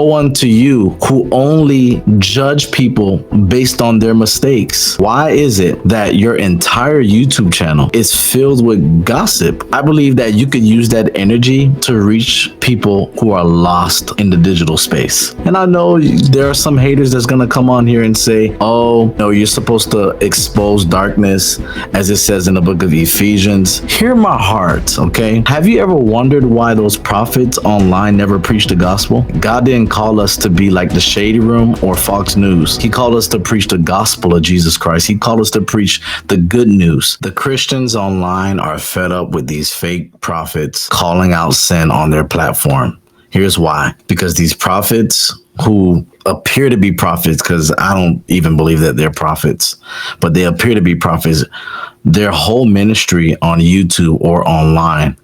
Woe unto you who only judge people based on their mistakes. Why is it that your entire YouTube channel is filled with gossip? I believe that you could use that energy to reach people who are lost in the digital space. And I know there are some haters that's going to come on here and say, oh, no, you're supposed to expose darkness, as it says in the book of Ephesians. Hear my heart, okay? Have you ever wondered why those prophets online never preached the gospel? God didn't call us to be like the Shady Room or Fox News. He called us to preach the gospel of Jesus Christ. He called us to preach the good news. The Christians online are fed up with these fake prophets calling out sin on their platform. Here's why. Because these prophets who appear to be prophets, because I don't even believe that they're prophets, but they appear to be prophets, their whole ministry on YouTube or online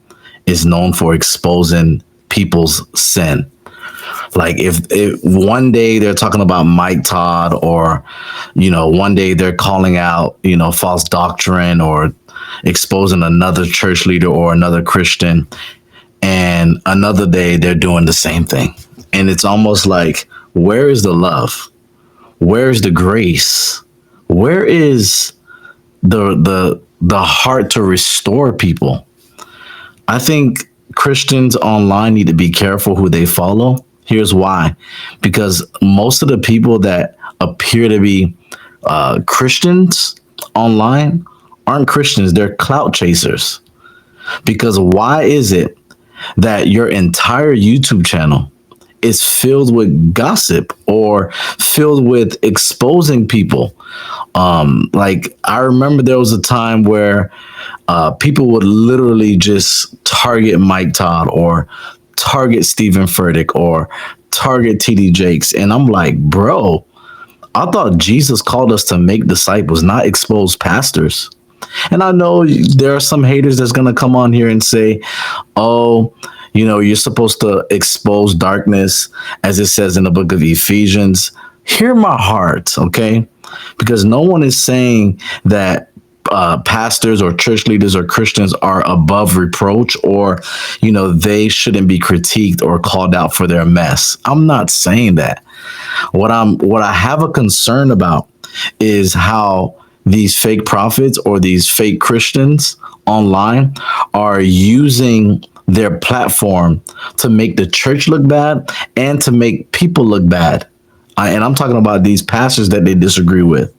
is known for exposing people's sin. Like if one day they're talking about Mike Todd, or, one day they're calling out, false doctrine or exposing another church leader or another Christian, and another day they're doing the same thing. And it's almost like, where is the love? Where is the grace? Where is the heart to restore people? I think Christians online need to be careful who they follow. Here's why. Because most of the people that appear to be Christians online aren't Christians. They're clout chasers. Because why is it that your entire YouTube channel is filled with gossip or filled with exposing people? Like, I remember there was a time where people would literally just target Mike Todd or target Stephen Furtick or target TD Jakes. And I'm like, bro, I thought Jesus called us to make disciples, not expose pastors. And I know there are some haters that's going to come on here and say, oh, you're supposed to expose darkness, as it says in the book of Ephesians. Hear my heart, okay? Because no one is saying that pastors or church leaders or Christians are above reproach, or, they shouldn't be critiqued or called out for their mess. I'm not saying that. What I have a concern about is how these fake prophets or these fake Christians online are using their platform to make the church look bad and to make people look bad. And I'm talking about these pastors that they disagree with,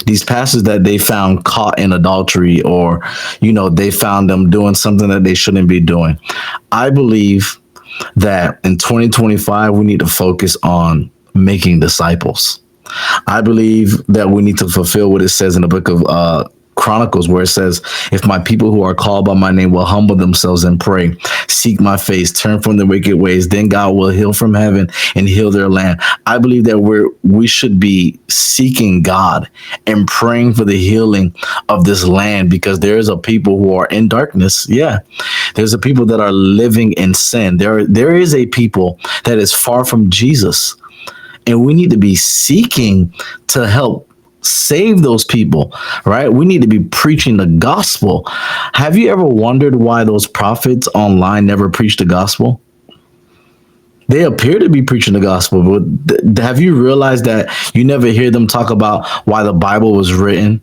these pastors that they found caught in adultery, or, they found them doing something that they shouldn't be doing. I believe that in 2025, we need to focus on making disciples. I believe that we need to fulfill what it says in the book of Chronicles, where it says, if my people who are called by my name will humble themselves and pray, seek my face, turn from their wicked ways, then God will heal from heaven and heal their land. I believe that we should be seeking God and praying for the healing of this land, because there is a people who are in darkness. Yeah, there's a people that are living in sin. There is a people that is far from Jesus, and we need to be seeking to help save those people, right? We need to be preaching the gospel. Have you ever wondered why those prophets online never preach the gospel? They appear to be preaching the gospel, but have you realized that you never hear them talk about why the Bible was written,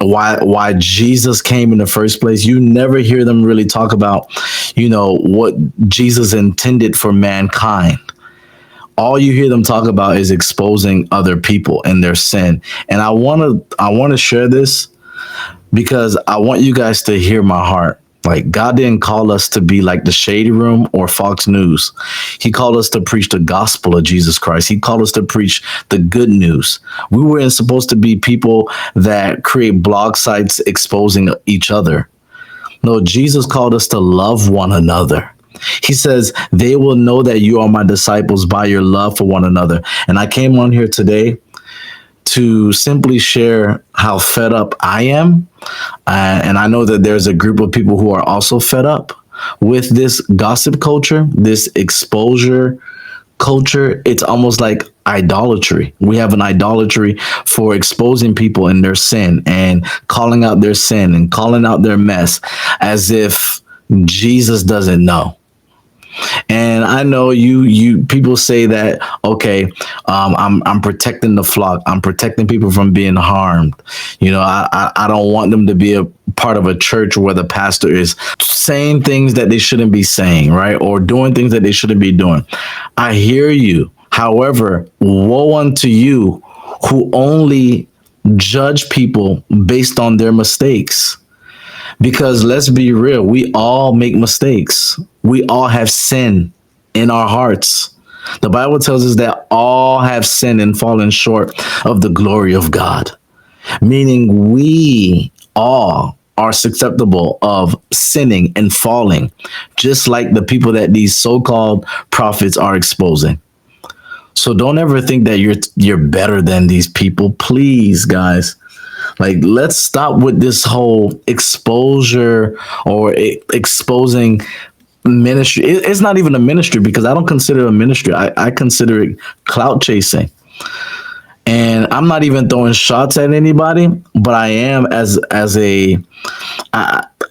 why Jesus came in the first place? You never hear them really talk about, what Jesus intended for mankind. All you hear them talk about is exposing other people and their sin. And I want to share this because I want you guys to hear my heart. Like, God didn't call us to be like the Shady Room or Fox News. He called us to preach the gospel of Jesus Christ. He called us to preach the good news. We weren't supposed to be people that create blog sites exposing each other. No, Jesus called us to love one another. He says, they will know that you are my disciples by your love for one another. And I came on here today to simply share how fed up I am. And I know that there's a group of people who are also fed up with this gossip culture, this exposure culture. It's almost like idolatry. We have an idolatry for exposing people in their sin and calling out their sin and calling out their mess as if Jesus doesn't know. And I know you people say that, okay, I'm protecting the flock. I'm protecting people from being harmed. I don't want them to be a part of a church where the pastor is saying things that they shouldn't be saying, right? Or doing things that they shouldn't be doing. I hear you. However, woe unto you who only judge people based on their mistakes. Because let's be real, we all make mistakes. We all have sin in our hearts. The Bible tells us that all have sinned and fallen short of the glory of God, meaning we all are susceptible of sinning and falling, just like the people that these so-called prophets are exposing. So don't ever think that you're better than these people. Please, guys. Like, let's stop with this whole exposure or exposing ministry. It's not even a ministry, because I don't consider it a ministry. I consider it clout chasing. And I'm not even throwing shots at anybody, but I am I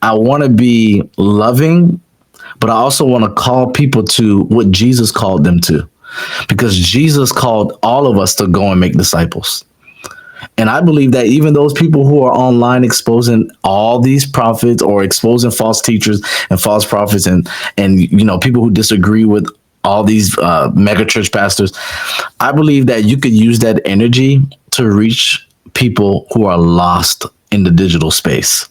want to be loving, but I also want to call people to what Jesus called them to, because Jesus called all of us to go and make disciples. And I believe that even those people who are online exposing all these prophets or exposing false teachers and false prophets and people who disagree with all these mega church pastors, I believe that you could use that energy to reach people who are lost in the digital space.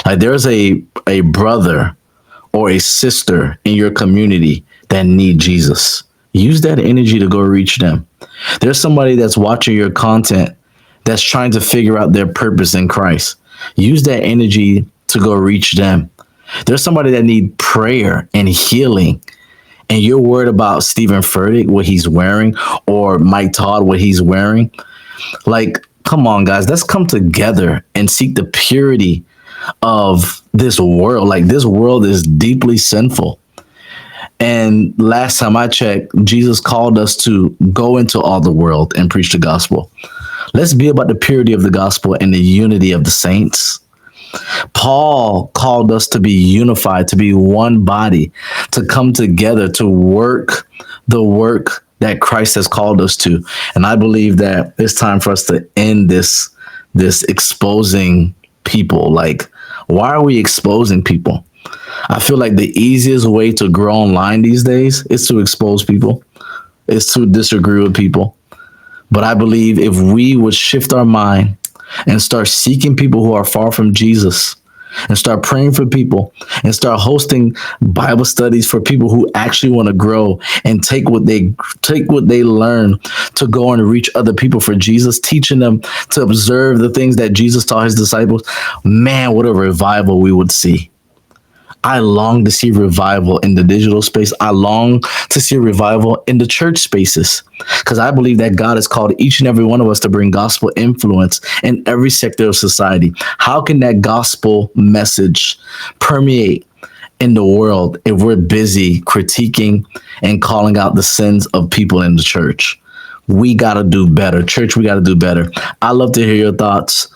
Like, there's a brother or a sister in your community that need Jesus. Use that energy to go reach them. There's somebody that's watching your content that's trying to figure out their purpose in Christ. Use that energy to go reach them. There's somebody that need prayer and healing, and you're worried about Stephen Furtick, what he's wearing, or Mike Todd, what he's wearing. Like, come on, guys, let's come together and seek the purity of this world. Like, this world is deeply sinful. And last time I checked, Jesus called us to go into all the world and preach the gospel. Let's be about the purity of the gospel and the unity of the saints. Paul called us to be unified, to be one body, to come together, to work the work that Christ has called us to. And I believe that it's time for us to end this exposing people. Like, why are we exposing people? I feel like the easiest way to grow online these days is to expose people, is to disagree with people. But I believe if we would shift our mind and start seeking people who are far from Jesus, and start praying for people, and start hosting Bible studies for people who actually want to grow and take what they learn to go and reach other people for Jesus, teaching them to observe the things that Jesus taught his disciples, man, what a revival we would see. I long to see revival in the digital space. I long to see revival in the church spaces, because I believe that God has called each and every one of us to bring gospel influence in every sector of society. How can that gospel message permeate in the world if we're busy critiquing and calling out the sins of people in the church? We got to do better. Church, we got to do better. I'd love to hear your thoughts.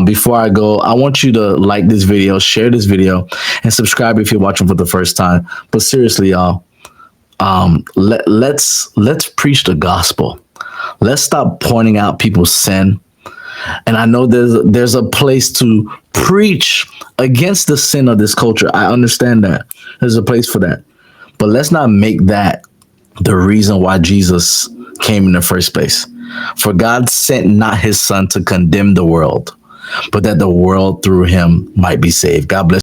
Before I go, I want you to like this video, share this video, and subscribe if you're watching for the first time. But seriously, y'all, let's preach the gospel. Let's stop pointing out people's sin. And I know there's a place to preach against the sin of this culture. I understand that. There's a place for that. But let's not make that the reason why Jesus came in the first place. For God sent not his son to condemn the world, but that the world through him might be saved. God bless.